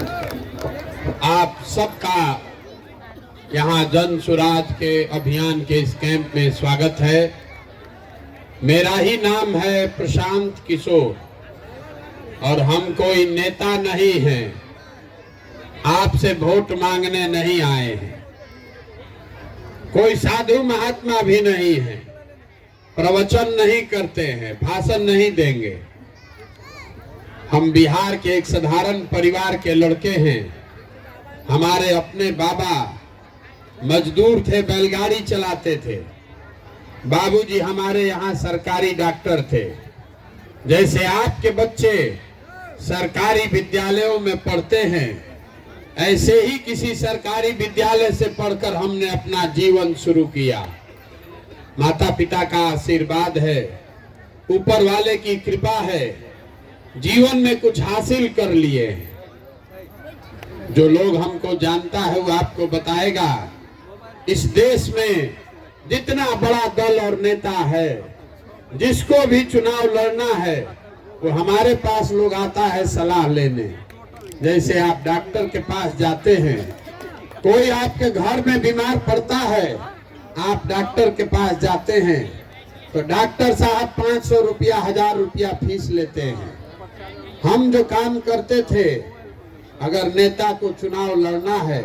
आप सबका यहाँ जन सुराज के अभियान के इस कैंप में स्वागत है। मेरा ही नाम है प्रशांत किशोर और हम कोई नेता नहीं हैं, आपसे वोट मांगने नहीं आए हैं, कोई साधु महात्मा भी नहीं है, प्रवचन नहीं करते हैं, भाषण नहीं देंगे। हम बिहार के एक साधारण परिवार के लड़के हैं। हमारे अपने बाबा मजदूर थे, बैलगाड़ी चलाते थे। बाबूजी हमारे यहाँ सरकारी डॉक्टर थे। जैसे आपके बच्चे सरकारी विद्यालयों में पढ़ते हैं, ऐसे ही किसी सरकारी विद्यालय से पढ़कर हमने अपना जीवन शुरू किया। माता पिता का आशीर्वाद है, ऊपर वाले की कृपा है, जीवन में कुछ हासिल कर लिए। जो लोग हमको जानता है वो आपको बताएगा, इस देश में जितना बड़ा दल और नेता है, जिसको भी चुनाव लड़ना है वो हमारे पास लोग आता है सलाह लेने। जैसे आप डॉक्टर के पास जाते हैं, कोई आपके घर में बीमार पड़ता है, आप डॉक्टर के पास जाते हैं तो डॉक्टर साहब 500 रुपया 1000 रुपया फीस लेते हैं। हम जो काम करते थे, अगर नेता को चुनाव लड़ना है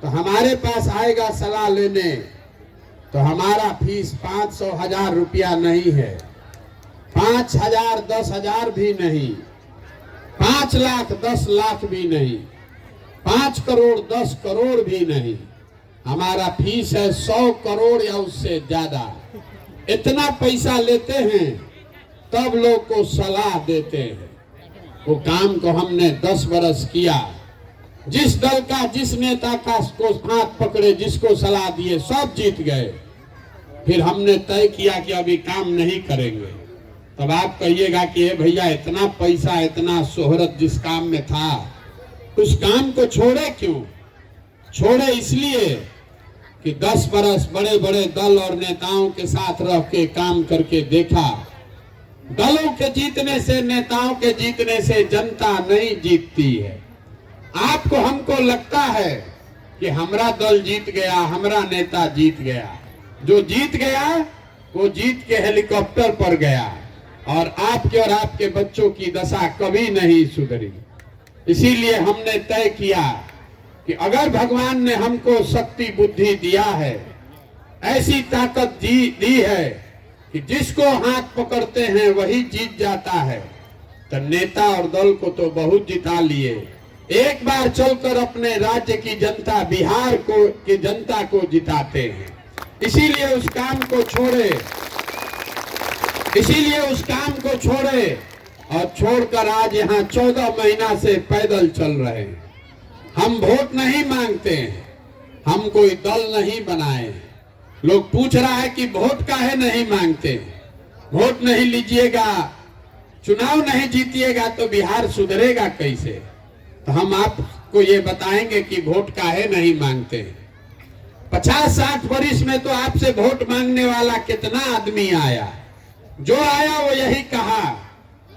तो हमारे पास आएगा सलाह लेने, तो हमारा फीस 500 1000 रुपया नहीं है, 5000 10,000 भी नहीं, 5 लाख 10 लाख भी नहीं, 5 करोड़ 10 करोड़ भी नहीं। हमारा फीस है 100 करोड़ या उससे ज्यादा। इतना पैसा लेते हैं तब लोग को सलाह देते हैं। वो काम को हमने 10 बरस किया। जिस दल का, जिस नेता का को हाथ पकड़े, जिसको सलाह दिए, सब जीत गए। फिर हमने तय किया कि अभी काम नहीं करेंगे। तब आप कहिएगा कि ये भैया इतना पैसा, इतना शोहरत जिस काम में था, उस काम को छोड़े क्यों? छोड़े इसलिए कि 10 बरस बड़े बड़े दल और नेताओं के साथ रह के काम करके देखा। दलों के जीतने से, नेताओं के जीतने से जनता नहीं जीतती है। आपको हमको लगता है कि हमारा दल जीत गया, हमारा नेता जीत गया। जो जीत गया वो जीत के हेलीकॉप्टर पर गया और आपके और आपके बच्चों की दशा कभी नहीं सुधरी। इसीलिए हमने तय किया कि अगर भगवान ने हमको शक्ति बुद्धि दिया है, ऐसी ताकत दी है कि जिसको हाथ पकड़ते हैं वही जीत जाता है, तो नेता और दल को तो बहुत जिता लिए। एक बार चलकर अपने राज्य की जनता, बिहार को की जनता को जिताते हैं। इसीलिए उस काम को छोड़े और छोड़कर आज यहाँ 14 महीना से पैदल चल रहे हैं। हम वोट नहीं मांगते हैं, हम कोई दल नहीं बनाए हैं। लोग पूछ रहा है कि वोट काहे नहीं मांगते? वोट नहीं लीजिएगा, चुनाव नहीं जीतिएगा तो बिहार सुधरेगा कैसे? तो हम आपको ये बताएंगे कि वोट काहे नहीं मांगते हैं। 50-60 वर्ष में तो आपसे वोट मांगने वाला कितना आदमी आया। जो आया वो यही कहा,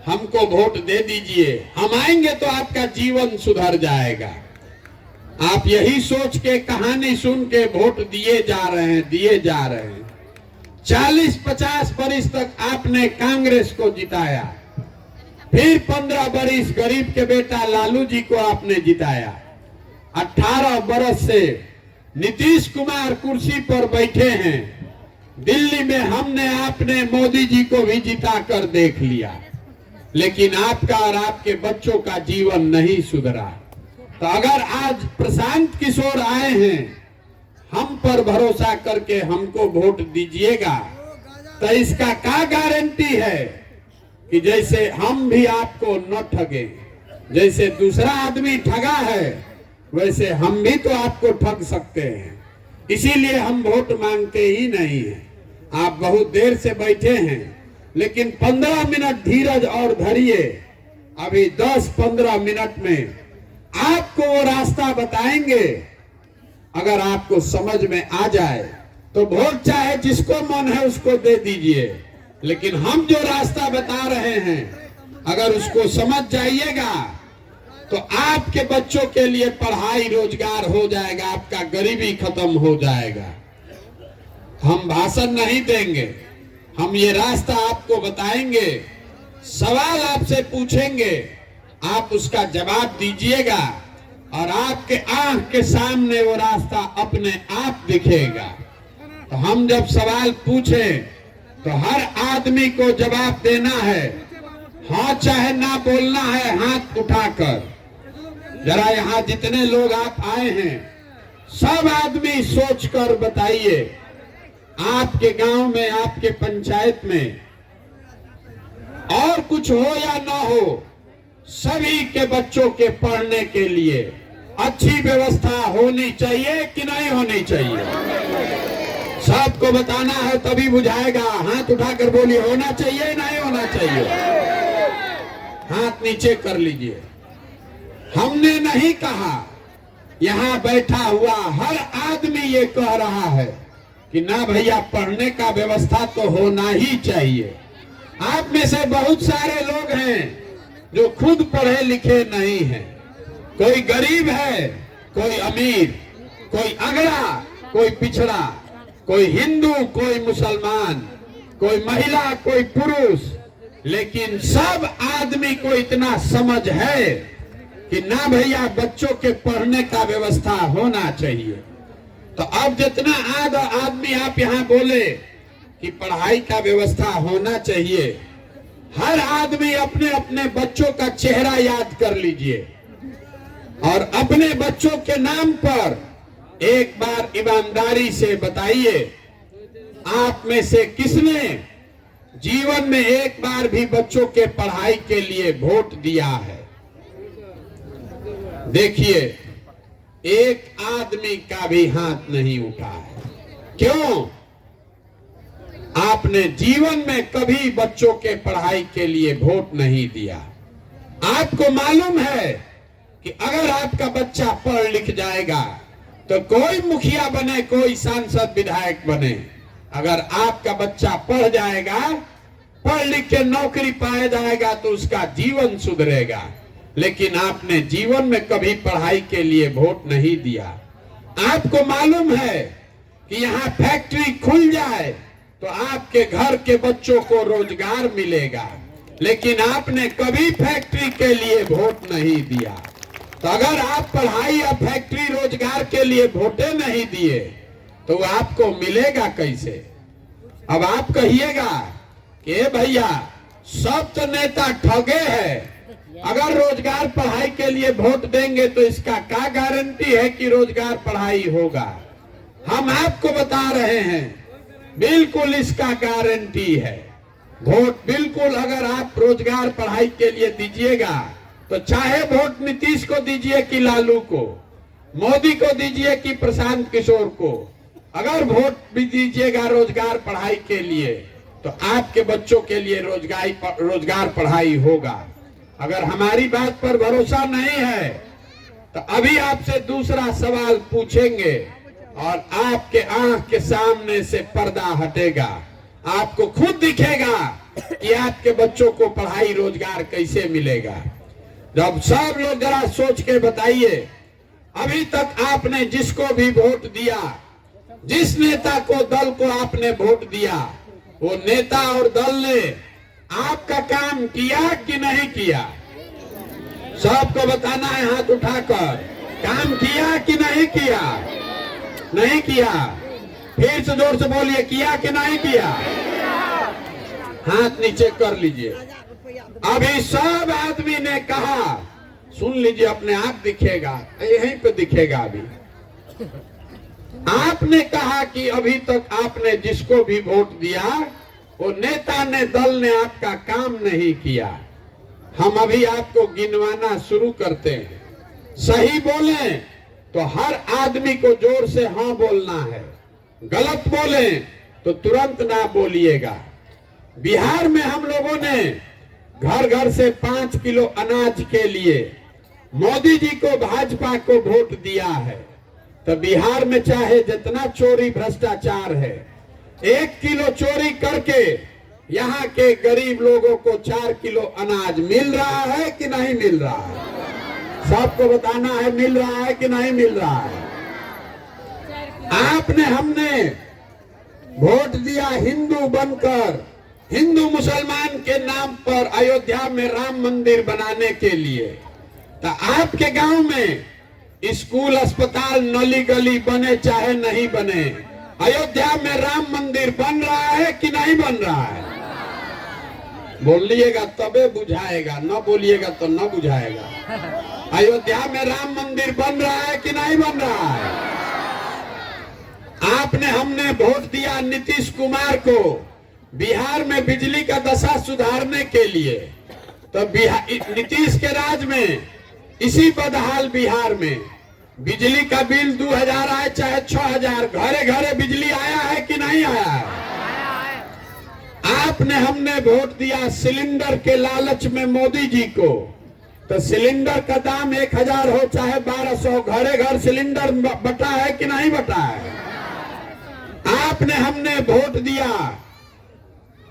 हमको वोट दे दीजिए, हम आएंगे तो आपका जीवन सुधर जाएगा। आप यही सोच के, कहानी सुन के वोट दिए जा रहे हैं। 40-50 वर्ष तक आपने कांग्रेस को जिताया, फिर 15 वर्ष गरीब के बेटा लालू जी को आपने जिताया। 18 वर्ष से नीतीश कुमार कुर्सी पर बैठे हैं। दिल्ली में हमने आपने मोदी जी को भी जिता कर देख लिया, लेकिन आपका और आपके बच्चों का जीवन नहीं सुधरा। तो अगर आज प्रशांत किशोर आए हैं, हम पर भरोसा करके हमको वोट दीजिएगा, तो इसका क्या गारंटी है कि जैसे हम भी आपको न ठगे, जैसे दूसरा आदमी ठगा है वैसे हम भी तो आपको ठग सकते हैं। इसीलिए हम वोट मांगते ही नहीं हैं। आप बहुत देर से बैठे हैं, लेकिन 15 मिनट धीरज और धरिए। अभी 10-15 मिनट में आपको वो रास्ता बताएंगे। अगर आपको समझ में आ जाए तो वोट चाहे जिसको मन है उसको दे दीजिए, लेकिन हम जो रास्ता बता रहे हैं अगर उसको समझ जाइएगा तो आपके बच्चों के लिए पढ़ाई रोजगार हो जाएगा, आपका गरीबी खत्म हो जाएगा। हम भाषण नहीं देंगे, हम ये रास्ता आपको बताएंगे, सवाल आपसे पूछेंगे, आप उसका जवाब दीजिएगा और आपके आंख के सामने वो रास्ता अपने आप दिखेगा। तो हम जब सवाल पूछें तो हर आदमी को जवाब देना है, हाँ चाहे ना बोलना है हाथ उठाकर। जरा यहाँ जितने लोग आप आए हैं सब आदमी सोचकर बताइए, आपके गांव में, आपके पंचायत में और कुछ हो या ना हो, सभी के बच्चों के पढ़ने के लिए अच्छी व्यवस्था होनी चाहिए कि नहीं होनी चाहिए? सबको बताना है तभी बुझाएगा। हाथ उठाकर बोलिए, होना चाहिए नहीं होना चाहिए? हाथ नीचे कर लीजिए। हमने नहीं कहा, यहाँ बैठा हुआ हर आदमी ये कह रहा है कि ना भैया पढ़ने का व्यवस्था तो होना ही चाहिए। आप में से बहुत सारे लोग हैं जो खुद पढ़े लिखे नहीं हैं। कोई गरीब है, कोई अमीर, कोई अगड़ा, कोई पिछड़ा, कोई हिंदू, कोई मुसलमान, कोई महिला, कोई पुरुष, लेकिन सब आदमी को इतना समझ है कि ना भैया बच्चों के पढ़ने का व्यवस्था होना चाहिए। तो अब जितना आदमी आप यहाँ बोले कि पढ़ाई का व्यवस्था होना चाहिए, हर आदमी अपने अपने बच्चों का चेहरा याद कर लीजिए और अपने बच्चों के नाम पर एक बार ईमानदारी से बताइए, आप में से किसने जीवन में एक बार भी बच्चों के पढ़ाई के लिए वोट दिया है? देखिए, एक आदमी का भी हाथ नहीं उठा है। क्यों? आपने जीवन में कभी बच्चों के पढ़ाई के लिए वोट नहीं दिया। आपको मालूम है कि अगर आपका बच्चा पढ़ लिख जाएगा तो कोई मुखिया बने, कोई सांसद विधायक बने, अगर आपका बच्चा पढ़ जाएगा, पढ़ लिख के नौकरी पाया जाएगा तो उसका जीवन सुधरेगा। लेकिन आपने जीवन में कभी पढ़ाई के लिए वोट नहीं दिया। आपको मालूम है कि यहाँ फैक्ट्री खुल जाए तो आपके घर के बच्चों को रोजगार मिलेगा, लेकिन आपने कभी फैक्ट्री के लिए वोट नहीं दिया। तो अगर आप पढ़ाई या फैक्ट्री रोजगार के लिए वोटे नहीं दिए तो आपको मिलेगा कैसे? अब आप कहिएगा कि भैया सब तो नेता ठगे हैं, अगर रोजगार पढ़ाई के लिए वोट देंगे तो इसका क्या गारंटी है कि रोजगार पढ़ाई होगा? हम आपको बता रहे हैं, बिल्कुल इसका गारंटी है। वोट बिल्कुल अगर आप रोजगार पढ़ाई के लिए दीजिएगा तो चाहे वोट नीतीश को दीजिए कि लालू को, मोदी को दीजिए कि प्रशांत किशोर को, अगर वोट भी दीजिएगा रोजगार पढ़ाई के लिए तो आपके बच्चों के लिए रोजगार पढ़ाई होगा। अगर हमारी बात पर भरोसा नहीं है तो अभी आपसे दूसरा सवाल पूछेंगे और आपके आंख के सामने से पर्दा हटेगा, आपको खुद दिखेगा कि आपके बच्चों को पढ़ाई रोजगार कैसे मिलेगा। जब सब लोग जरा सोच के बताइए, अभी तक आपने जिसको भी वोट दिया, जिस नेता को, दल को आपने वोट दिया, वो नेता और दल ने आपका काम किया कि नहीं किया? सबको बताना है हाथ उठाकर, काम किया कि नहीं किया? नहीं किया। फिर से जोर से बोलिए, किया कि नहीं किया? हाथ नीचे कर लीजिए। अभी सब आदमी ने कहा, सुन लीजिए, अपने आप दिखेगा, यहीं पे दिखेगा। अभी आपने कहा कि अभी तक आपने जिसको भी वोट दिया वो नेता ने, दल ने आपका काम नहीं किया। हम अभी आपको गिनवाना शुरू करते हैं। सही बोले तो हर आदमी को जोर से हाँ बोलना है, गलत बोले तो तुरंत ना बोलिएगा। बिहार में हम लोगों ने घर घर से 5 किलो अनाज के लिए मोदी जी को, भाजपा को वोट दिया है। तो बिहार में चाहे जितना चोरी भ्रष्टाचार है, 1 किलो चोरी करके यहाँ के गरीब लोगों को 4 किलो अनाज मिल रहा है कि नहीं मिल रहा है? सबको बताना है मिल रहा है कि नहीं मिल रहा है। आपने हमने वोट दिया हिंदू बनकर, हिंदू मुसलमान के नाम पर अयोध्या में राम मंदिर बनाने के लिए। तो आपके गांव में स्कूल, अस्पताल, नली गली बने चाहे नहीं बने, अयोध्या में राम मंदिर बन रहा है कि नहीं बन रहा है? बोलिएगा तबे बुझाएगा, न बोलिएगा तो न बुझाएगा। अयोध्या में राम मंदिर बन रहा है कि नहीं बन रहा है? आपने हमने वोट दिया नीतीश कुमार को बिहार में बिजली का दशा सुधारने के लिए। तो नीतीश के राज में इसी बदहाल बिहार में बिजली का बिल 2000 आए चाहे 6000, घरे घरे बिजली आया है कि नहीं आया है? आपने हमने वोट दिया सिलेंडर के लालच में मोदी जी को। तो सिलेंडर का दाम 1000 हो चाहे 1200, घरे घर सिलेंडर बटा है कि नहीं बटा है? आपने हमने वोट दिया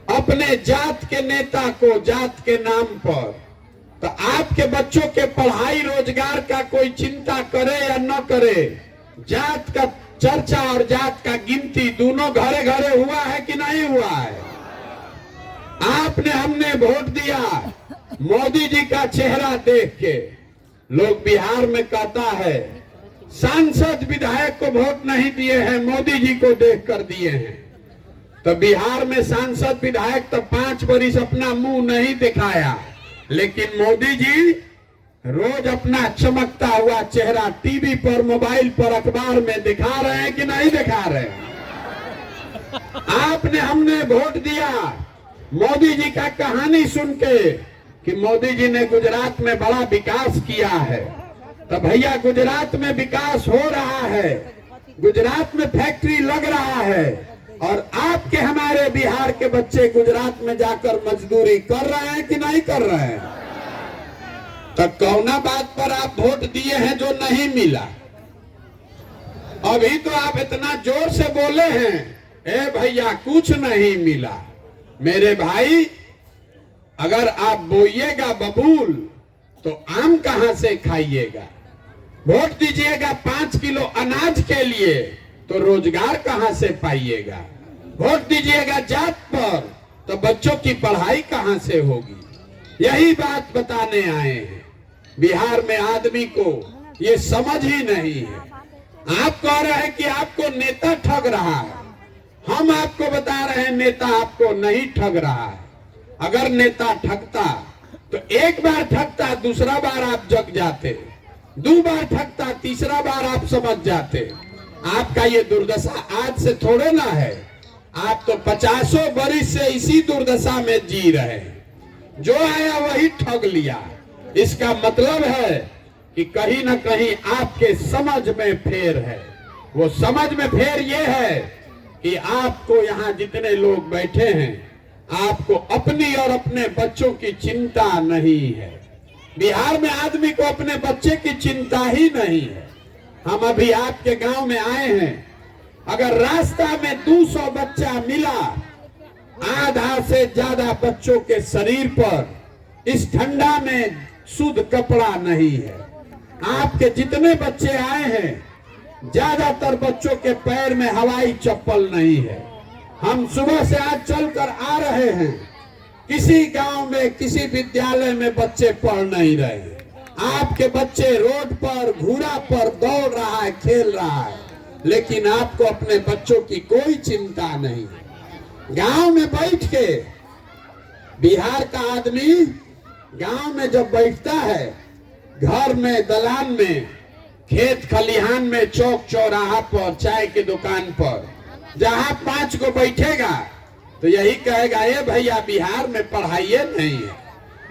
अपने जात के नेता को जात के नाम पर। तो आपके बच्चों के पढ़ाई रोजगार का कोई चिंता करे या न करे, जात का चर्चा और जात का गिनती दोनों घरे घरे हुआ है कि नहीं हुआ है? आपने हमने वोट दिया मोदी जी का चेहरा देख के। लोग बिहार में कहता है सांसद विधायक को वोट नहीं दिए हैं, मोदी जी को देख कर दिए हैं। तो बिहार में सांसद विधायक तो 5 बरिस अपना मुंह नहीं दिखाया, लेकिन मोदी जी रोज अपना चमकता हुआ चेहरा टीवी पर, मोबाइल पर, अखबार में दिखा रहे हैं कि नहीं दिखा रहे हैं? आपने हमने वोट दिया मोदी जी का कहानी सुन के कि मोदी जी ने गुजरात में बड़ा विकास किया है। तो भैया गुजरात में विकास हो रहा है, गुजरात में फैक्ट्री लग रहा है, और आपके हमारे बिहार के बच्चे गुजरात में जाकर मजदूरी कर रहे हैं कि नहीं कर रहे हैं? तो कौना बात पर आप वोट दिए हैं जो नहीं मिला? अभी तो आप इतना जोर से बोले हैं ए भैया कुछ नहीं मिला। मेरे भाई अगर आप बोइएगा बबूल तो आम कहां से खाइएगा? वोट दीजिएगा 5 किलो अनाज के लिए तो रोजगार कहां से पाइएगा? वोट दीजिएगा जात पर तो बच्चों की पढ़ाई कहां से होगी? यही बात बताने आए हैं। बिहार में आदमी को ये समझ ही नहीं है। आप कह रहे हैं कि आपको नेता ठग रहा है, हम आपको बता रहे हैं नेता आपको नहीं ठग रहा है। अगर नेता ठगता तो एक बार ठगता, दूसरा बार आप जग जाते, 2 बार ठगता, तीसरा बार आप समझ जाते। आपका ये दुर्दशा आज से थोड़े ना है, आप तो 50 बरिस से इसी दुर्दशा में जी रहे हैं। जो आया वही ठग लिया। इसका मतलब है कि कहीं ना कहीं आपके समझ में फेर है। वो समझ में फेर ये है कि आपको यहाँ जितने लोग बैठे हैं, आपको अपनी और अपने बच्चों की चिंता नहीं है। बिहार में आदमी को अपने बच्चे की चिंता ही नहीं है। हम अभी आपके गांव में आए हैं, अगर रास्ता में 200 बच्चा मिला, आधा से ज्यादा बच्चों के शरीर पर इस ठंडा में शुद्ध कपड़ा नहीं है। आपके जितने बच्चे आए हैं, ज्यादातर बच्चों के पैर में हवाई चप्पल नहीं है। हम सुबह से आज चलकर आ रहे हैं, किसी गांव में किसी विद्यालय में बच्चे पढ़ नहीं रहे। आपके बच्चे रोड पर, घूरा पर दौड़ रहा है, खेल रहा है, लेकिन आपको अपने बच्चों की कोई चिंता नहीं है। गांव में बैठ के बिहार का आदमी गांव में जब बैठता है, घर में, दलान में, खेत खलिहान में, चौक चौराहा पर, चाय की दुकान पर, जहां 5 को बैठेगा तो यही कहेगा ए भैया बिहार में पढ़ाई नहीं है,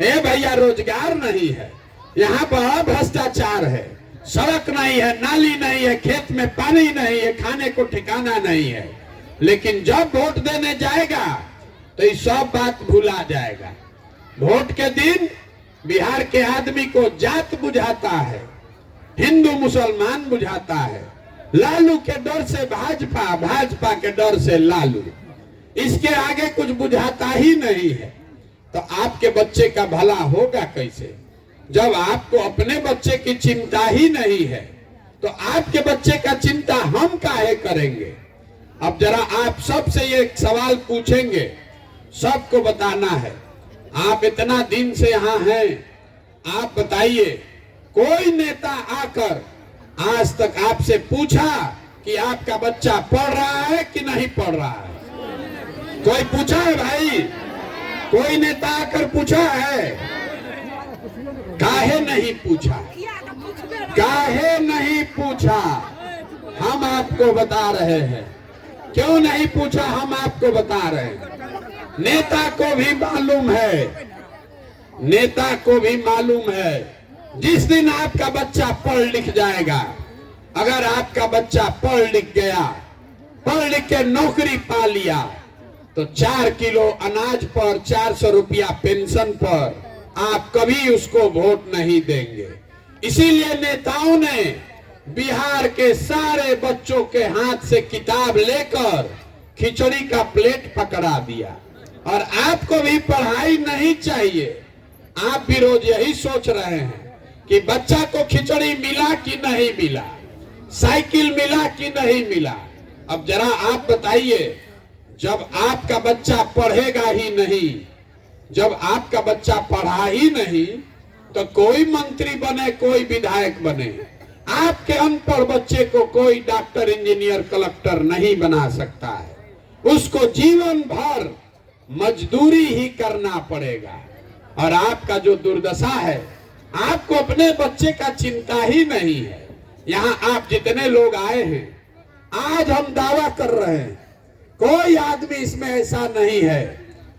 ए भैया रोजगार नहीं है, यहाँ बड़ा भ्रष्टाचार है, सड़क नहीं है, नाली नहीं है, खेत में पानी नहीं है, खाने को ठिकाना नहीं है। लेकिन जब वोट देने जाएगा तो ये सब बात भुला जाएगा। वोट के दिन बिहार के आदमी को जात बुझाता है, हिंदू मुसलमान बुझाता है, लालू के डर से भाजपा, भाजपा के डर से लालू, इसके आगे कुछ बुझाता ही नहीं है। तो आपके बच्चे का भला होगा कैसे? जब आपको अपने बच्चे की चिंता ही नहीं है तो आपके बच्चे का चिंता हम काहे करेंगे। अब जरा आप सबसे ये सवाल पूछेंगे, सबको बताना है। आप इतना दिन से यहाँ हैं, आप बताइए कोई नेता आकर आज तक आपसे पूछा कि आपका बच्चा पढ़ रहा है कि नहीं पढ़ रहा है? कोई पूछा है भाई? कोई नेता आकर पूछा है? काहे नहीं पूछा? काहे नहीं पूछा? हम आपको बता रहे हैं क्यों नहीं पूछा। हम आपको बता रहे हैं, नेता को भी मालूम है, नेता को भी मालूम है जिस दिन आपका बच्चा पढ़ लिख जाएगा, अगर आपका बच्चा पढ़ लिख गया, पढ़ लिख के नौकरी पा लिया, तो 4 किलो अनाज पर 400 रुपया पेंशन पर आप कभी उसको वोट नहीं देंगे। इसीलिए नेताओं ने बिहार के सारे बच्चों के हाथ से किताब लेकर खिचड़ी का प्लेट पकड़ा दिया। और आपको भी पढ़ाई नहीं चाहिए। आप भी रोज यही सोच रहे हैं कि बच्चा को खिचड़ी मिला कि नहीं मिला, साइकिल मिला कि नहीं मिला। अब जरा आप बताइए, जब आपका बच्चा पढ़ेगा ही नहीं, जब आपका बच्चा पढ़ा ही नहीं, तो कोई मंत्री बने, कोई विधायक बने, आपके अनपढ़ बच्चे को कोई डॉक्टर, इंजीनियर, कलेक्टर नहीं बना सकता है। उसको जीवन भर मजदूरी ही करना पड़ेगा। और आपका जो दुर्दशा है, आपको अपने बच्चे का चिंता ही नहीं है। यहाँ आप जितने लोग आए हैं, आज हम दावा कर रहे हैं कोई आदमी इसमें ऐसा नहीं है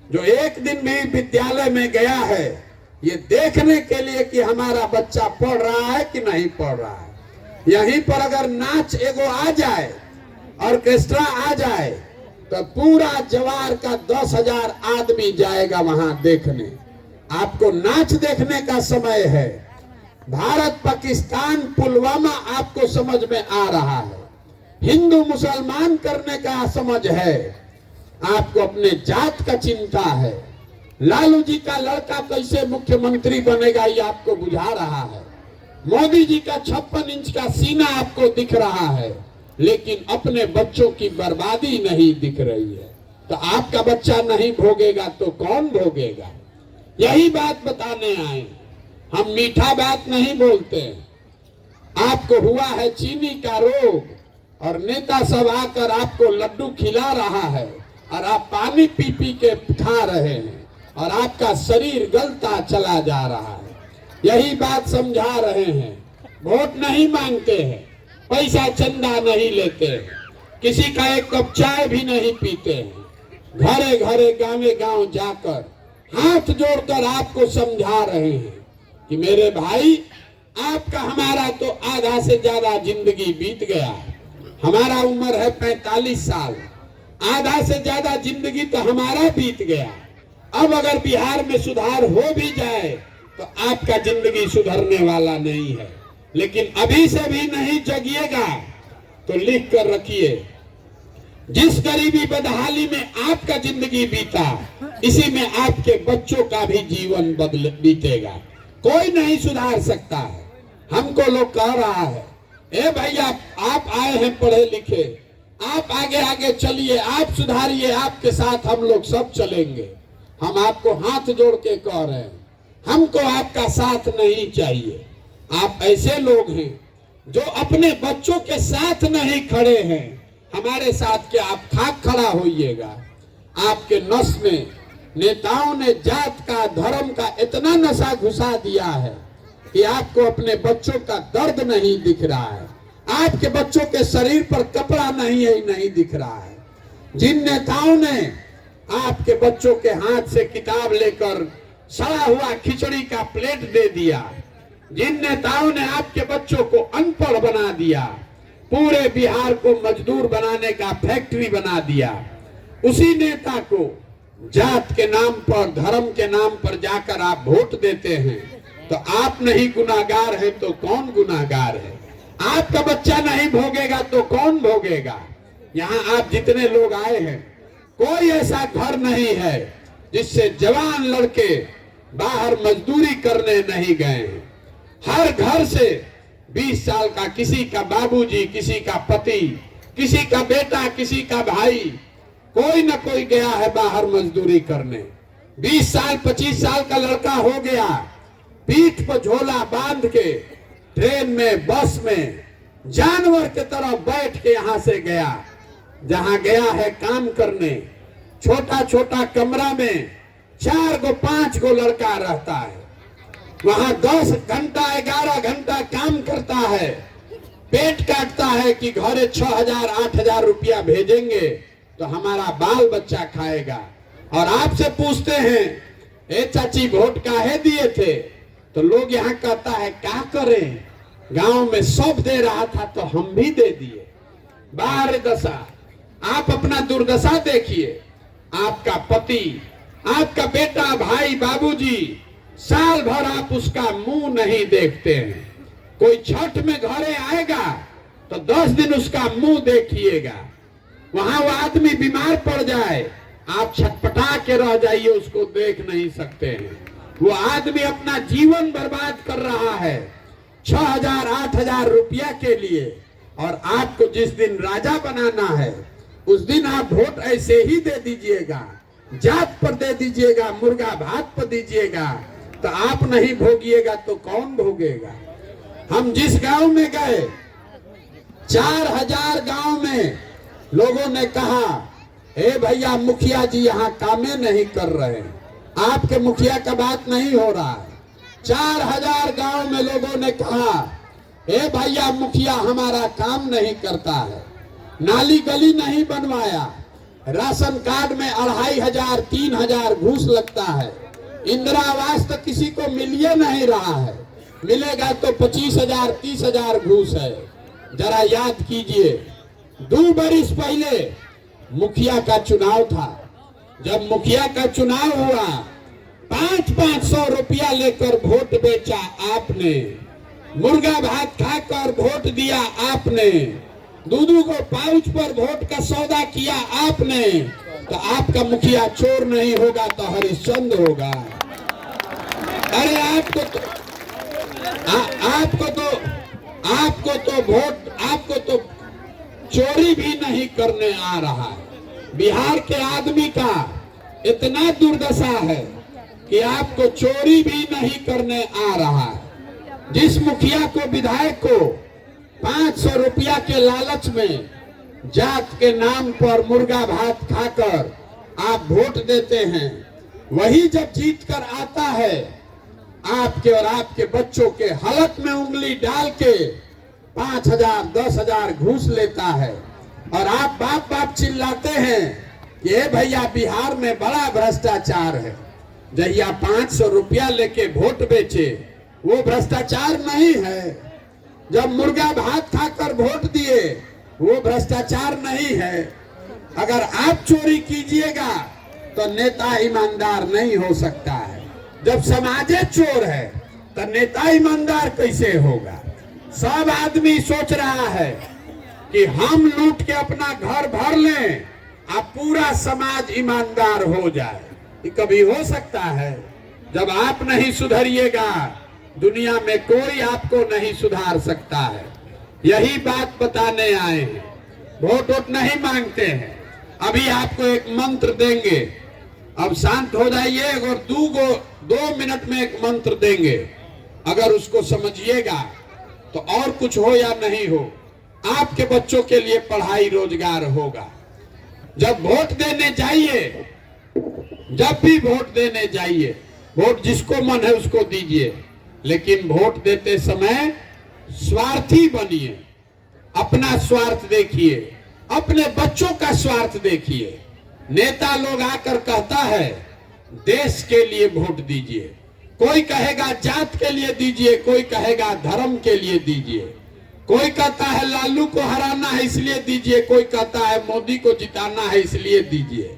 जो एक दिन भी विद्यालय में गया है ये देखने के लिए कि हमारा बच्चा पढ़ रहा है कि नहीं पढ़ रहा है। यहीं पर अगर नाच एगो आ जाए, ऑर्केस्ट्रा आ जाए, तो पूरा जवार का 10,000 आदमी जाएगा वहां देखने। आपको नाच देखने का समय है। भारत पाकिस्तान पुलवामा आपको समझ में आ रहा है, हिंदू मुसलमान करने का समझ है, आपको अपने जात का चिंता है। लालू जी का लड़का कैसे मुख्यमंत्री बनेगा ये आपको बुझा रहा है। मोदी जी का 56 इंच का सीना आपको दिख रहा है, लेकिन अपने बच्चों की बर्बादी नहीं दिख रही है। तो आपका बच्चा नहीं भोगेगा तो कौन भोगेगा? यही बात बताने आए। हम मीठा बात नहीं बोलते। आपको हुआ है चीनी का रोग और नेता सब आकर आपको लड्डू खिला रहा है और आप पानी पी पी के खा रहे हैं और आपका शरीर गलता चला जा रहा है। यही बात समझा रहे हैं। वोट नहीं मांगते हैं, पैसा चंदा नहीं लेते हैं, किसी का एक कप चाय भी नहीं पीते हैं। घरे घरे गांवे गांव जाकर हाथ जोड़कर आपको समझा रहे हैं कि मेरे भाई, आपका हमारा तो आधा से ज्यादा जिंदगी बीत गया। हमारा उम्र है 45 साल, आधा से ज्यादा जिंदगी तो हमारा बीत गया। अब अगर बिहार में सुधार हो भी जाए तो आपका जिंदगी सुधरने वाला नहीं है। लेकिन अभी से भी नहीं जगिएगा तो लिख कर रखिए, जिस गरीबी बदहाली में आपका जिंदगी बीता, इसी में आपके बच्चों का भी जीवन बीतेगा। कोई नहीं सुधार सकता है। हमको लोग कह रहा है, ए भैया आप आए हैं पढ़े लिखे, आप आगे आगे चलिए, आप सुधारिए, आपके साथ हम लोग सब चलेंगे। हम आपको हाथ जोड़ के कह रहे हैं, हमको आपका साथ नहीं चाहिए। आप ऐसे लोग हैं जो अपने बच्चों के साथ नहीं खड़े हैं, हमारे साथ क्या आप खाक खड़ा होइएगा। आपके नस में नेताओं ने जात का, धर्म का इतना नशा घुसा दिया है कि आपको अपने बच्चों का दर्द नहीं दिख रहा है, आपके बच्चों के शरीर पर कपड़ा नहीं दिख रहा है। जिन नेताओं ने आपके बच्चों के हाथ से किताब लेकर सड़ा हुआ खिचड़ी का प्लेट दे दिया, जिन नेताओं ने आपके बच्चों को अनपढ़ बना दिया, पूरे बिहार को मजदूर बनाने का फैक्ट्री बना दिया, उसी नेता को जात के नाम पर, धर्म के नाम पर जाकर आप वोट देते हैं। तो आप नहीं गुनाहगार हैं तो कौन गुनाहगार है? आपका बच्चा नहीं भोगेगा तो कौन भोगेगा? यहाँ आप जितने लोग आए हैं, कोई ऐसा घर नहीं है जिससे जवान लड़के बाहर मजदूरी करने नहीं गए हैं। हर घर से 20 साल का किसी का बाबूजी, किसी का पति, किसी का बेटा, किसी का भाई, कोई न कोई गया है बाहर मजदूरी करने। 20 साल 25 साल का लड़का हो गया, पीठ पर झोला बांध के ट्रेन में, बस में जानवर के तरह बैठ के यहां से गया। जहां गया है काम करने, छोटा छोटा कमरा में 4 गो 5 गो लड़का रहता है। वहां 10 घंटा 11 घंटा काम करता है, पेट काटता है कि घरे 6,000 8,000 रुपया भेजेंगे तो हमारा बाल बच्चा खाएगा। और आपसे पूछते हैं, ए चाची वोट काहे दिए थे? तो लोग यहाँ कहता है क्या करें, गांव में सब दे रहा था तो हम भी दे दिए। बाहर दशा, आप अपना दुर्दशा देखिए। आपका पति, आपका बेटा, भाई, बाबूजी, साल भर आप उसका मुंह नहीं देखते हैं। कोई छठ में घरे आएगा तो 10 दिन उसका मुंह देखिएगा। वहां वो आदमी बीमार पड़ जाए, आप छटपटा के रह जाइए, उसको देख नहीं सकते हैं। वो आदमी अपना जीवन बर्बाद कर रहा है 6,000 8,000 रुपया के लिए। और आपको जिस दिन राजा बनाना है उस दिन आप वोट ऐसे ही दे दीजिएगा, जात पर दे दीजिएगा, मुर्गा भात पर दीजिएगा। तो आप नहीं भोगिएगा तो कौन भोगेगा? हम जिस गांव में गए, 4000 गांव में लोगों ने कहा, हे भैया मुखिया जी यहाँ कामें नहीं कर रहे, आपके मुखिया का बात नहीं हो रहा है। 4000 गांव में लोगों ने कहा, हे भैया मुखिया हमारा काम नहीं करता है, नाली गली नहीं बनवाया, राशन कार्ड में 2500 3000 घूस लगता है, इंदिरा आवास तो किसी को मिलिए नहीं रहा है, मिलेगा तो 25,000 30,000 घूस है। जरा याद कीजिए, 2 बरिस पहले मुखिया का चुनाव था। जब मुखिया का चुनाव हुआ, 500 रुपया लेकर वोट बेचा आपने, मुर्गा भात खाकर वोट दिया आपने, 2 को पाउच पर वोट का सौदा किया आपने। तो आपका मुखिया चोर नहीं होगा तो हरिश्चंद्र होगा। अरे आपको तो चोरी भी नहीं करने आ रहा है। बिहार के आदमी का इतना दुर्दशा है कि आपको चोरी भी नहीं करने आ रहा है। जिस मुखिया को, विधायक को 500 रुपया के लालच में जात के नाम पर मुर्गा भात खाकर आप वोट देते हैं, वही जब जीत कर आता है, आपके और आपके बच्चों के हलक में उंगली डाल के 5,000 10,000 घूस लेता है। और आप बाप बाप चिल्लाते हैं कि भैया बिहार में बड़ा भ्रष्टाचार है। जहिया 500 रुपया लेके वोट बेचे वो भ्रष्टाचार नहीं है, जब मुर्गा भात खाकर वोट दिए वो भ्रष्टाचार नहीं है। अगर आप चोरी कीजिएगा तो नेता ईमानदार नहीं हो सकता है। जब समाजे चोर है तो नेता ईमानदार कैसे होगा? सब आदमी सोच रहा है कि हम लूट के अपना घर भर लें, अब पूरा समाज ईमानदार हो जाए। ये कभी हो सकता है? जब आप नहीं सुधरिएगा दुनिया में कोई आपको नहीं सुधार सकता है। यही बात बताने आए हैं। वोट नहीं मांगते हैं। अभी आपको एक मंत्र देंगे, अब शांत हो जाइए और 2 मिनट में एक मंत्र देंगे। अगर उसको समझिएगा तो और कुछ हो या नहीं हो, आपके बच्चों के लिए पढ़ाई रोजगार होगा। जब वोट देने जाइए, जब भी वोट देने जाइए, वोट जिसको मन है उसको दीजिए, लेकिन वोट देते समय स्वार्थी बनिए। अपना स्वार्थ देखिए, अपने बच्चों का स्वार्थ देखिए। नेता लोग आकर कहता है देश के लिए वोट दीजिए, कोई कहेगा जात के लिए दीजिए, कोई कहेगा धर्म के लिए दीजिए, कोई कहता है लालू को हराना है इसलिए दीजिए, कोई कहता है मोदी को जिताना है इसलिए दीजिए।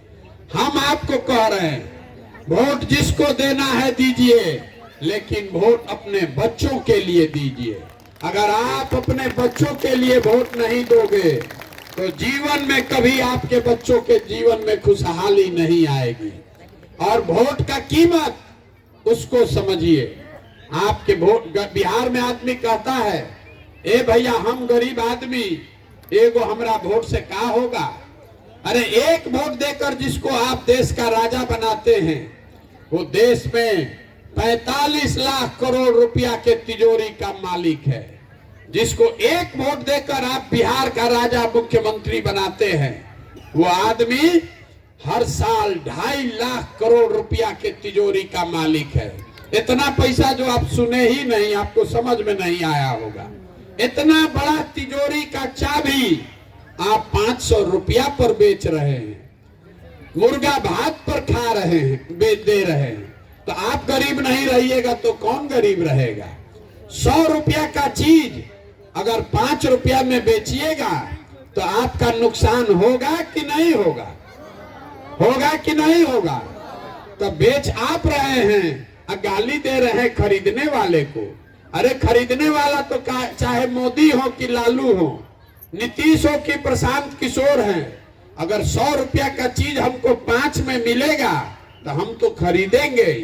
हम आपको कह रहे हैं वोट जिसको देना है दीजिए, लेकिन वोट अपने बच्चों के लिए दीजिए। अगर आप अपने बच्चों के लिए वोट नहीं दोगे तो जीवन में कभी आपके बच्चों के जीवन में खुशहाली नहीं आएगी। और वोट का कीमत उसको समझिए। आपके वोट, बिहार में आदमी कहता है ए भैया हम गरीब आदमी, एगो हमरा वोट से का होगा। अरे एक वोट देकर जिसको आप देश का राजा बनाते हैं, वो देश में 45 लाख करोड़ रुपया के तिजोरी का मालिक है। जिसको एक वोट देकर आप बिहार का राजा मुख्यमंत्री बनाते हैं, वो आदमी हर साल 2.5 लाख करोड़ रुपया के तिजोरी का मालिक है। इतना पैसा जो आप सुने ही नहीं, आपको समझ में नहीं आया होगा। इतना बड़ा तिजोरी का चाबी आप 500 रुपया पर बेच रहे हैं, मुर्गा भात पर खा रहे हैं, बेच दे रहे हैं। तो आप गरीब नहीं रहिएगा तो कौन गरीब रहेगा। 100 रुपया का चीज अगर 5 रुपया में बेचिएगा तो आपका नुकसान होगा कि नहीं होगा, होगा कि नहीं होगा। तो बेच आप रहे हैं और गाली दे रहे हैं खरीदने वाले को। अरे खरीदने वाला तो चाहे मोदी हो कि लालू हो, नीतीश हो कि प्रशांत किशोर हैं, अगर 100 रुपया का चीज हमको 5 में मिलेगा तो हम तो खरीदेंगे ही।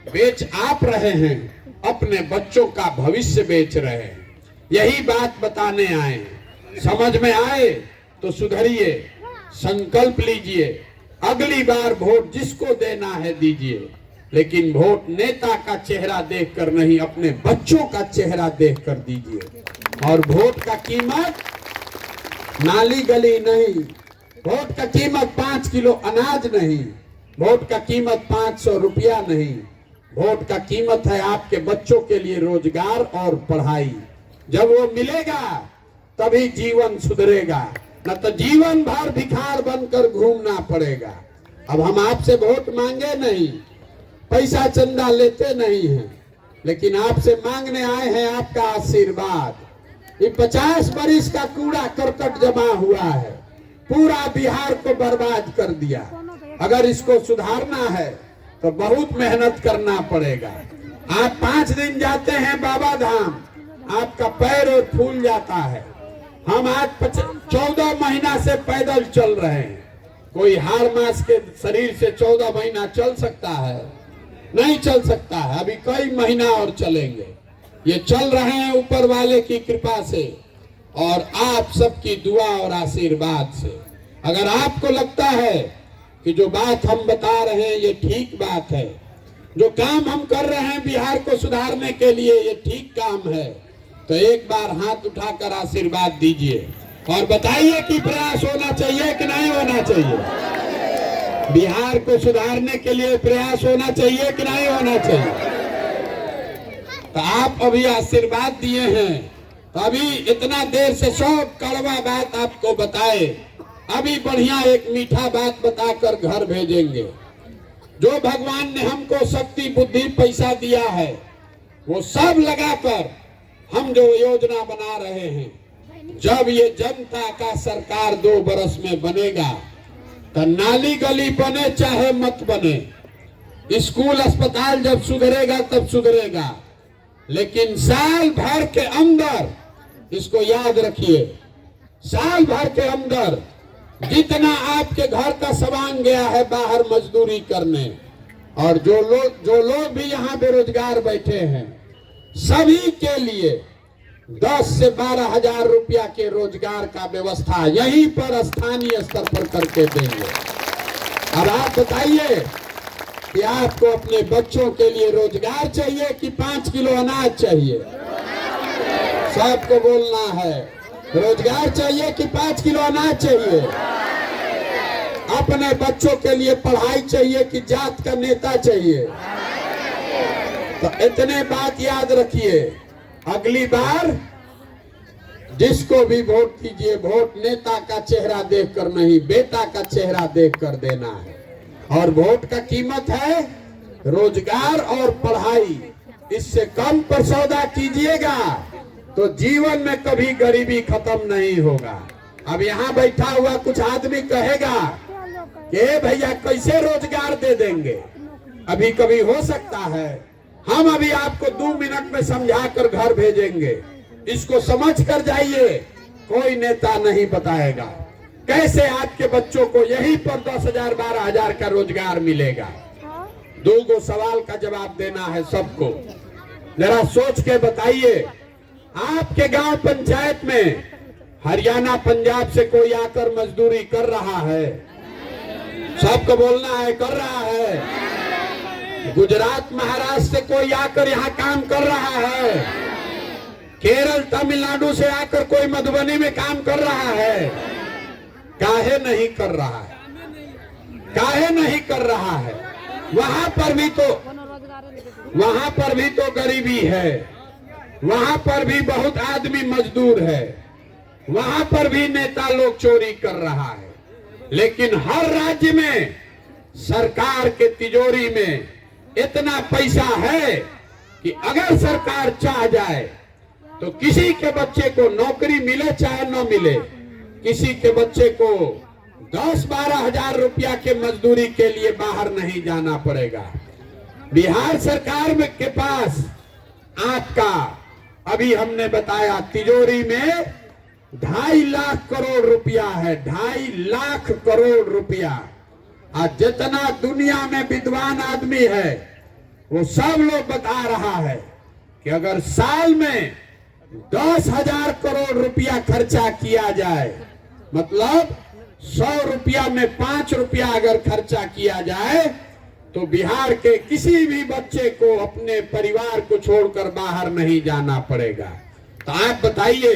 बेच आप रहे हैं, अपने बच्चों का भविष्य बेच रहे हैं। यही बात बताने आए हैं। समझ में आए तो सुधरिए, संकल्प लीजिए, अगली बार वोट जिसको देना है दीजिए, लेकिन वोट नेता का चेहरा देखकर नहीं, अपने बच्चों का चेहरा देखकर दीजिए। और वोट का कीमत नाली गली नहीं, वोट का कीमत 5 किलो अनाज नहीं, वोट का कीमत 500 रुपया नहीं, वोट का कीमत है आपके बच्चों के लिए रोजगार और पढ़ाई। जब वो मिलेगा तभी जीवन सुधरेगा, न तो जीवन भर भिखार बनकर घूमना पड़ेगा। अब हम आपसे वोट मांगे नहीं, पैसा चंदा लेते नहीं हैं, लेकिन आपसे मांगने आए हैं आपका आशीर्वाद। ये 50 बरिस का कूड़ा करकट जमा हुआ है, पूरा बिहार को बर्बाद कर दिया। अगर इसको सुधारना है तो बहुत मेहनत करना पड़ेगा। आप 5 दिन जाते हैं बाबा धाम, आपका पैर और फूल जाता है। हम आज 14 महीना से पैदल चल रहे हैं। कोई हाड़ मास के शरीर से 14 महीना चल सकता है? नहीं चल सकता है। अभी कई महीना और चलेंगे। ये चल रहे हैं ऊपर वाले की कृपा से और आप सबकी दुआ और आशीर्वाद से। अगर आपको लगता है कि जो बात हम बता रहे हैं ये ठीक बात है, जो काम हम कर रहे हैं बिहार को सुधारने के लिए ये ठीक काम है, तो एक बार हाथ उठाकर आशीर्वाद दीजिए और बताइए कि प्रयास होना चाहिए कि नहीं होना चाहिए। बिहार को सुधारने के लिए प्रयास होना चाहिए कि नहीं होना चाहिए। तो आप अभी आशीर्वाद दिए हैं, तो अभी इतना देर से सब कड़वा बात आपको बताए, अभी बढ़िया एक मीठा बात बताकर घर भेजेंगे। जो भगवान ने हमको शक्ति बुद्धि पैसा दिया है वो सब लगाकर हम जो योजना बना रहे हैं, जब ये जनता का सरकार 2 बरस में बनेगा तो नाली गली बने चाहे मत बने, स्कूल अस्पताल जब सुधरेगा तब सुधरेगा, लेकिन साल भर के अंदर, इसको याद रखिए, साल भर के अंदर जितना आपके घर का सामान गया है बाहर मजदूरी करने, और जो लोग भी यहाँ बेरोजगार बैठे हैं, सभी के लिए 10 से 12 हजार रुपया के रोजगार का व्यवस्था यहीं पर स्थानीय स्तर पर करके देंगे। अब आप बताइए कि आपको अपने बच्चों के लिए रोजगार चाहिए कि 5 किलो अनाज चाहिए? सबको बोलना है, रोजगार चाहिए कि 5 किलो अनाज चाहिए? अपने बच्चों के लिए पढ़ाई चाहिए कि जात का नेता चाहिए? तो इतने बात याद रखिए, अगली बार जिसको भी वोट दीजिए, वोट नेता का चेहरा देखकर नहीं, बेटा का चेहरा देखकर देना है। और वोट का कीमत है रोजगार और पढ़ाई। इससे कम पर सौदा कीजिएगा तो जीवन में कभी गरीबी खत्म नहीं होगा। अब यहाँ बैठा हुआ कुछ आदमी कहेगा कि भैया कैसे रोजगार दे देंगे? अभी कभी हो सकता है, हम अभी आपको 2 मिनट में समझा कर घर भेजेंगे। इसको समझ कर जाइए, कोई नेता नहीं बताएगा कैसे आपके बच्चों को यहीं पर 10,000 12,000 का रोजगार मिलेगा। दो सवाल का जवाब देना है सबको। जरा सोच के बताइए, आपके गांव पंचायत में हरियाणा पंजाब से कोई आकर मजदूरी कर रहा है? सबको बोलना है, कर रहा है। गुजरात महाराष्ट्र से कोई आकर यहाँ काम कर रहा है? केरल तमिलनाडु से आकर कोई मधुबनी में काम कर रहा है? काहे नहीं कर रहा है? काहे नहीं कर रहा है? वहां पर भी तो गरीबी है, वहां पर भी बहुत आदमी मजदूर है, वहां पर भी नेता लोग चोरी कर रहा है। लेकिन हर राज्य में सरकार के तिजोरी में इतना पैसा है कि अगर सरकार चाह जाए तो किसी के बच्चे को नौकरी मिले चाहे न मिले, किसी के बच्चे को 10-12 हजार रुपया के मजदूरी के लिए बाहर नहीं जाना पड़ेगा। बिहार सरकार में के पास आपका अभी हमने बताया तिजोरी में 2.5 लाख करोड़ रुपया है, 2.5 लाख करोड़ रुपया। आज जितना दुनिया में विद्वान आदमी है वो सब लोग बता रहा है कि अगर साल में 10,000 करोड़ रुपया खर्चा किया जाए, मतलब 100 रुपया में 5 रुपया अगर खर्चा किया जाए तो बिहार के किसी भी बच्चे को अपने परिवार को छोड़कर बाहर नहीं जाना पड़ेगा। तो आप बताइए,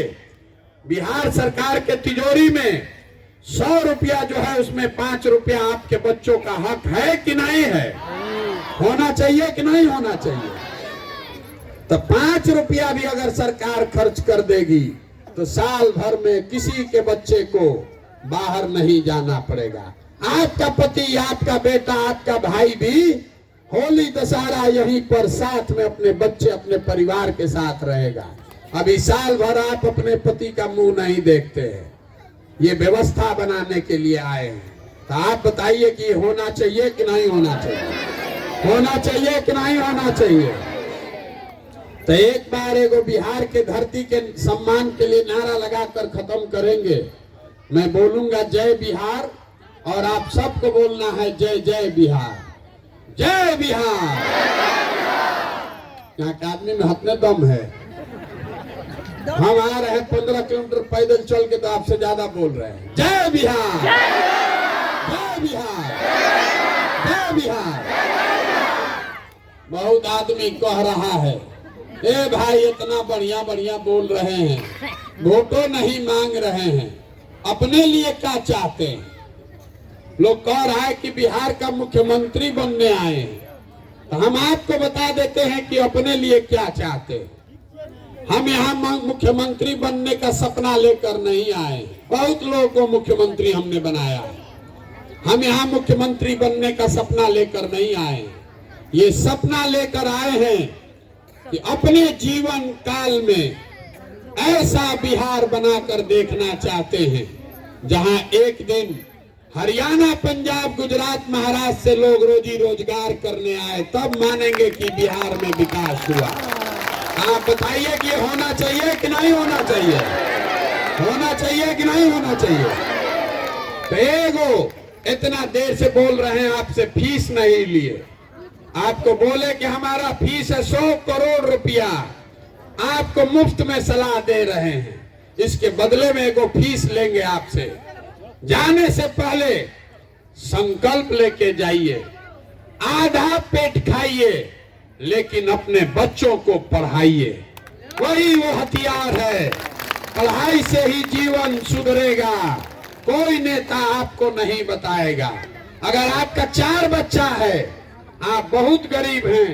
बिहार सरकार के तिजोरी में 100 रुपया जो है उसमें 5 रुपया आपके बच्चों का हक है कि नहीं है? होना चाहिए कि नहीं होना चाहिए? तो 5 रुपया भी अगर सरकार खर्च कर देगी तो साल भर में किसी के बच्चे को बाहर नहीं जाना पड़ेगा। आपका पति, आपका बेटा, आपका भाई भी होली दशहरा यहीं पर साथ में अपने बच्चे, अपने परिवार के साथ रहेगा। अभी साल भर आप अपने पति का मुंह नहीं देखते हैं। ये व्यवस्था बनाने के लिए आए हैं। तो आप बताइए कि होना चाहिए कि नहीं होना चाहिए? होना चाहिए कि नहीं होना चाहिए? तो एक बार एगो बिहार के धरती के सम्मान के लिए नारा लगाकर खत्म करेंगे। मैं बोलूंगा जय बिहार और आप सबको बोलना है जय जय बिहार, जय बिहार। यहाँ के आदमी में हतने दम है। हम आ रहे हैं 15 किलोमीटर पैदल चल के, तो आपसे ज्यादा बोल रहे हैं जय बिहार, जय बिहार, जय बिहार। बहुत आदमी कह रहा है, ए भाई इतना बढ़िया बढ़िया बोल रहे हैं, वोटों नहीं मांग रहे हैं, अपने लिए क्या चाहते हैं? लोग कह रहा है कि बिहार का मुख्यमंत्री बनने आए हैं। तो हम आपको बता देते हैं कि अपने लिए क्या चाहते हैं। हम यहाँ मुख्यमंत्री बनने का सपना लेकर नहीं आए। बहुत लोगों को मुख्यमंत्री हमने बनाया है। हम यहाँ मुख्यमंत्री बनने का सपना लेकर नहीं आए। ये सपना लेकर आए हैं कि अपने जीवन काल में ऐसा बिहार बनाकर देखना चाहते हैं जहां एक दिन हरियाणा, पंजाब, गुजरात, महाराष्ट्र से लोग रोजी रोजगार करने आए, तब मानेंगे कि बिहार में विकास हुआ। आप बताइए कि होना चाहिए कि नहीं होना चाहिए? होना चाहिए कि नहीं होना चाहिए? तो एगो इतना देर से बोल रहे हैं, आपसे फीस नहीं लिए। आपको बोले कि हमारा फीस है 100 करोड़ रुपया, आपको मुफ्त में सलाह दे रहे हैं। इसके बदले में एगो फीस लेंगे आपसे। जाने से पहले संकल्प लेके जाइए, आधा पेट खाइए, लेकिन अपने बच्चों को पढ़ाइए। वही वो हथियार है। पढ़ाई से ही जीवन सुधरेगा। कोई नेता आपको नहीं बताएगा। अगर आपका 4 बच्चा है, आप बहुत गरीब हैं,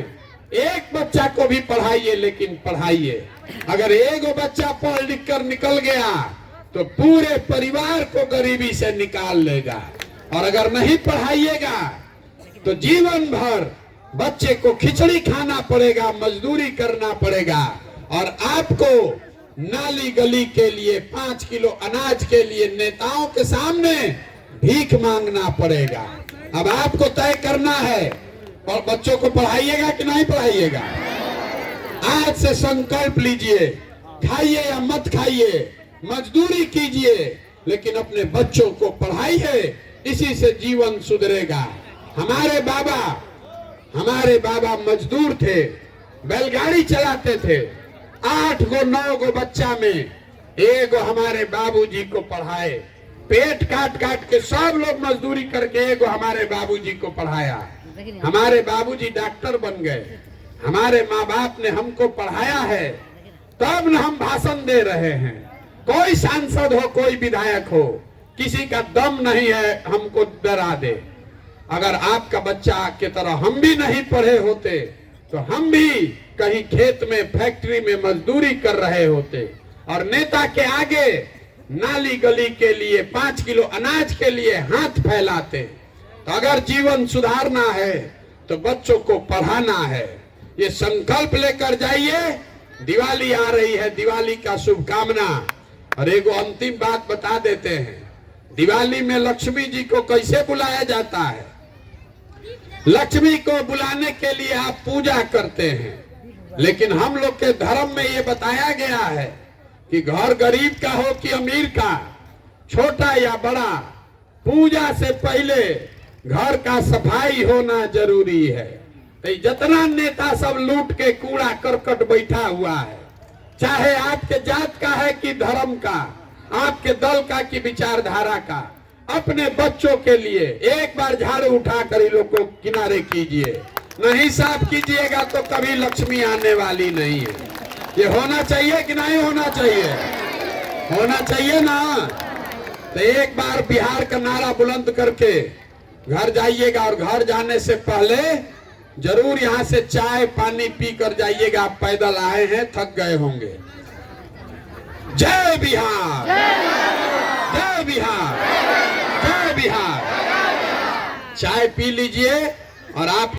एक बच्चा को भी पढ़ाइए, लेकिन पढ़ाइए। अगर एक बच्चा पढ़ लिख कर निकल गया तो पूरे परिवार को गरीबी से निकाल लेगा। और अगर नहीं पढ़ाइएगा तो जीवन भर बच्चे को खिचड़ी खाना पड़ेगा, मजदूरी करना पड़ेगा, और आपको नाली गली के लिए 5 किलो अनाज के लिए नेताओं के सामने भीख मांगना पड़ेगा। अब आपको तय करना है, और बच्चों को पढ़ाइएगा कि नहीं पढ़ाइएगा? आज से संकल्प लीजिए, खाइए या मत खाइए, मजदूरी कीजिए, लेकिन अपने बच्चों को पढ़ाइए। इसी से जीवन सुधरेगा। हमारे बाबा हमारे बाबा मजदूर थे, बैलगाड़ी चलाते थे। 8 गो 9 गो बच्चा में एगो हमारे बाबूजी को पढ़ाए। पेट काट काट के सब लोग मजदूरी करके एगो हमारे बाबूजी को पढ़ाया। हमारे बाबूजी डॉक्टर बन गए। हमारे माँ बाप ने हमको पढ़ाया है, तब न हम भाषण दे रहे हैं। कोई सांसद हो, कोई विधायक हो, किसी का दम नहीं है हमको डरा दे। अगर आपका बच्चा की तरह हम भी नहीं पढ़े होते तो हम भी कहीं खेत में, फैक्ट्री में मजदूरी कर रहे होते और नेता के आगे नाली गली के लिए 5 किलो अनाज के लिए हाथ फैलाते। तो अगर जीवन सुधारना है तो बच्चों को पढ़ाना है। ये संकल्प लेकर जाइए। दिवाली आ रही है, दिवाली का शुभकामना। और एगो अंतिम बात बता देते हैं, दिवाली में लक्ष्मी जी को कैसे बुलाया जाता है। लक्ष्मी को बुलाने के लिए आप पूजा करते हैं, लेकिन हम लोग के धर्म में ये बताया गया है कि घर गरीब का हो कि अमीर का, छोटा या बड़ा, पूजा से पहले घर का सफाई होना जरूरी है। तो जितना नेता सब लूट के कूड़ा करकट बैठा हुआ है, चाहे आपके जात का है कि धर्म का, आपके दल का कि विचारधारा का, अपने बच्चों के लिए एक बार झाड़ू उठाकर इन लोग को किनारे कीजिए। नहीं साफ कीजिएगा तो कभी लक्ष्मी आने वाली नहीं है। ये होना चाहिए कि नहीं होना चाहिए? होना चाहिए ना। तो एक बार बिहार का नारा बुलंद करके घर जाइएगा और घर जाने से पहले जरूर यहाँ से चाय पानी पी कर जाइएगा। आप पैदल आए हैं, थक गए होंगे। जय बिहार, जय बिहार, जय बिहार। चाय पी लीजिए और आप